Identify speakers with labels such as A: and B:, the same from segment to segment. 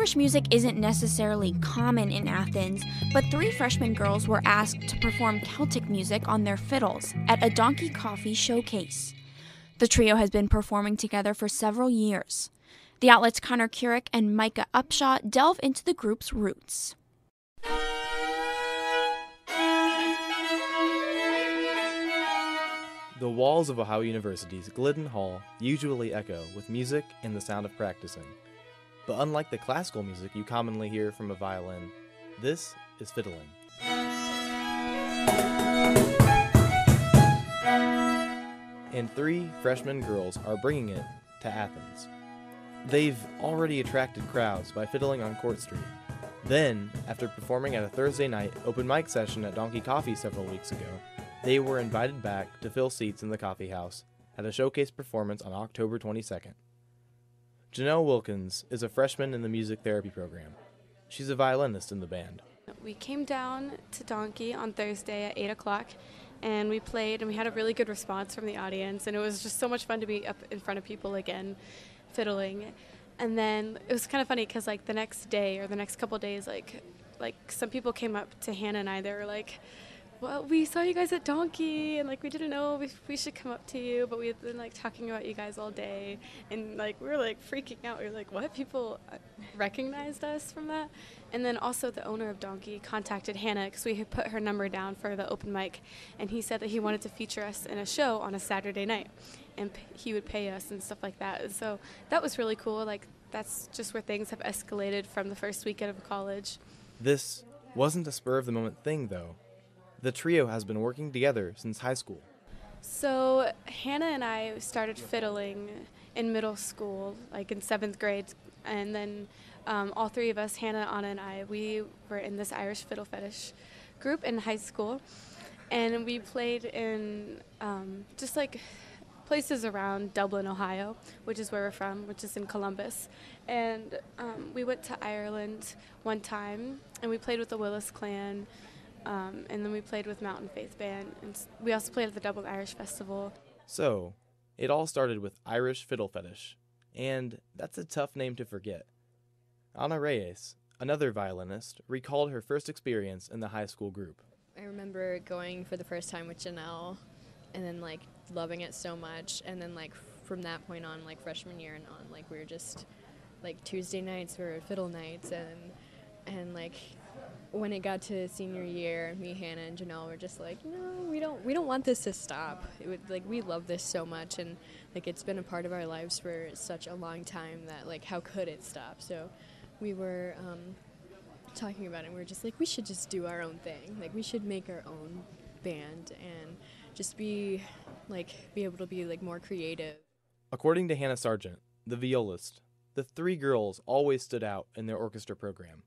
A: Irish music isn't necessarily common in Athens, but 3 freshman girls were asked to perform Celtic music on their fiddles at a Donkey Coffee showcase. The trio has been performing together for several years. The outlet's Connor Kurek and Micah Upshot delve into the group's roots.
B: The walls of Ohio University's Glidden Hall usually echo with music and the sound of practicing. But unlike the classical music you commonly hear from a violin, this is fiddling. And 3 freshman girls are bringing it to Athens. They've already attracted crowds by fiddling on Court Street. Then, after performing at a Thursday night open mic session at Donkey Coffee several weeks ago, they were invited back to fill seats in the coffee house at a showcase performance on October 22nd. Janelle Wilkins is a freshman in the music therapy program. She's a violinist in the band.
C: We came down to Donkey on Thursday at 8 o'clock, and we played, and we had a really good response from the audience, and it was just so much fun to be up in front of people again, fiddling. And then it was kind of funny because, like, the next day or the next couple days, like some people came up to Hannah and I, they were like, well, we saw you guys at Donkey, and, like, we didn't know we should come up to you, but we've been, like, talking about you guys all day, and, like, we were, like, freaking out. We were like, what? People recognized us from that? And then also the owner of Donkey contacted Hannah because we had put her number down for the open mic, and he said that he wanted to feature us in a show on a Saturday night, and he would pay us and stuff like that. So that was really cool. Like, that's just where things have escalated from the first weekend of college.
B: This wasn't a spur-of-the-moment thing, though. The trio has been working together since high school.
C: So Hannah and I started fiddling in middle school, like in 7th grade, and then all 3 of us, Hannah, Anna, and I, we were in this Irish fiddle fetish group in high school, and we played in just like places around Dublin, Ohio, which is where we're from, which is in Columbus. And we went to Ireland one time, and we played with the Willis Clan. And then we played with Mountain Faith Band, and we also played at the Dublin Irish Festival.
B: So, it all started with Irish Fiddle Fetish, and that's a tough name to forget. Ana Reyes, another violinist, recalled her first experience in the high school group.
D: I remember going for the first time with Janelle, and then, like, loving it so much, and then, like, from that point on, like, freshman year and on, like, we were just, like, Tuesday nights were fiddle nights, and like, when it got to senior year, me, Hannah, and Janelle were just like, no, we don't want this to stop. We love this so much, and, like, it's been a part of our lives for such a long time that, like, how could it stop? So we were talking about it, and we were just like, we should just do our own thing. Like, we should make our own band and just be able to be, like, more creative.
B: According to Hannah Sargent, the violist, the 3 girls always stood out in their orchestra program.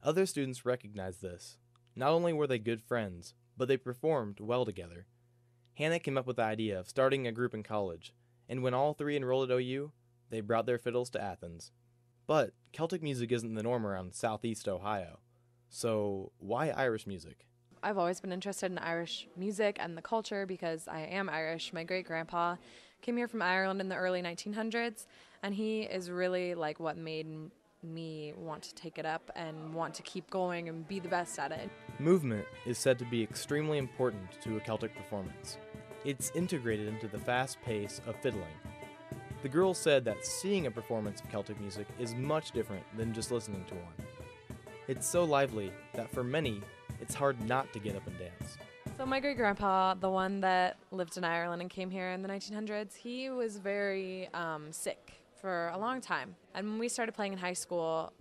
B: Other students recognized this. Not only were they good friends, but they performed well together. Hannah came up with the idea of starting a group in college, and when all 3 enrolled at OU, they brought their fiddles to Athens. But Celtic music isn't the norm around Southeast Ohio. So why Irish music?
E: I've always been interested in Irish music and the culture because I am Irish. My great-grandpa came here from Ireland in the early 1900s, and he is really, like, what made me want to take it up and want to keep going and be the best at it.
B: Movement is said to be extremely important to a Celtic performance. It's integrated into the fast pace of fiddling. The girls said that seeing a performance of Celtic music is much different than just listening to one. It's so lively that for many, it's hard not to get up and dance.
E: So my great-grandpa, the one that lived in Ireland and came here in the 1900s, he was very sick for a long time. And when we started playing in high school,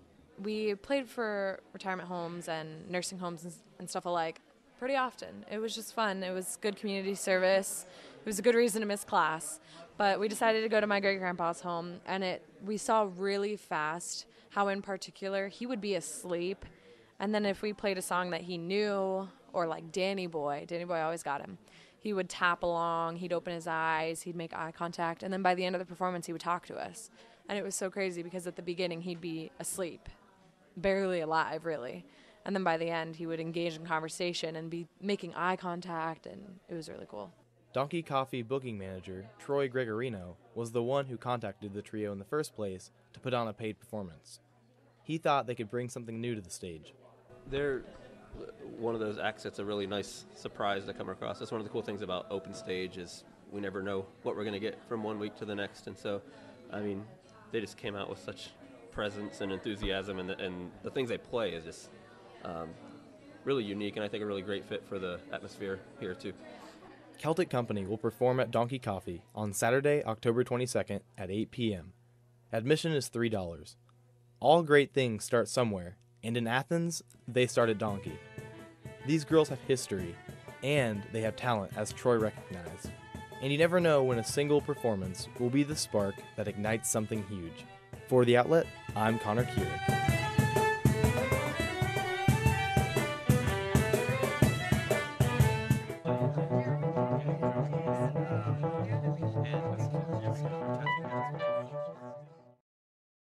E: we played for retirement homes and nursing homes and stuff alike pretty often. It was just fun. It was good community service. It was a good reason to miss class. But we decided to go to my great-grandpa's home, and we saw really fast how, in particular, he would be asleep. And then if we played a song that he knew, or like Danny Boy always got him, he would tap along, he'd open his eyes, he'd make eye contact, and then by the end of the performance, he would talk to us. And it was so crazy because at the beginning, he'd be asleep, barely alive, really. And then by the end, he would engage in conversation and be making eye contact, and it was really cool.
B: Donkey Coffee booking manager Troy Gregorino was the one who contacted the trio in the first place to put on a paid performance. he thought they could bring something new to the stage.
F: They're one of those acts that's a really nice surprise to come across. That's one of the cool things about open stage is we never know what we're going to get from one week to the next. And so, I mean, they just came out with such presence and enthusiasm, and the things they play is just really unique, and I think a really great fit for the atmosphere here too.
B: Celtic Company will perform at Donkey Coffee on Saturday, October 22nd at 8 p.m. Admission is $3. All great things start somewhere, and in Athens, they start at Donkey. These girls have history, and they have talent, as Troy recognized. And you never know when a single performance will be the spark that ignites something huge. For The Outlet, I'm Connor Kurek.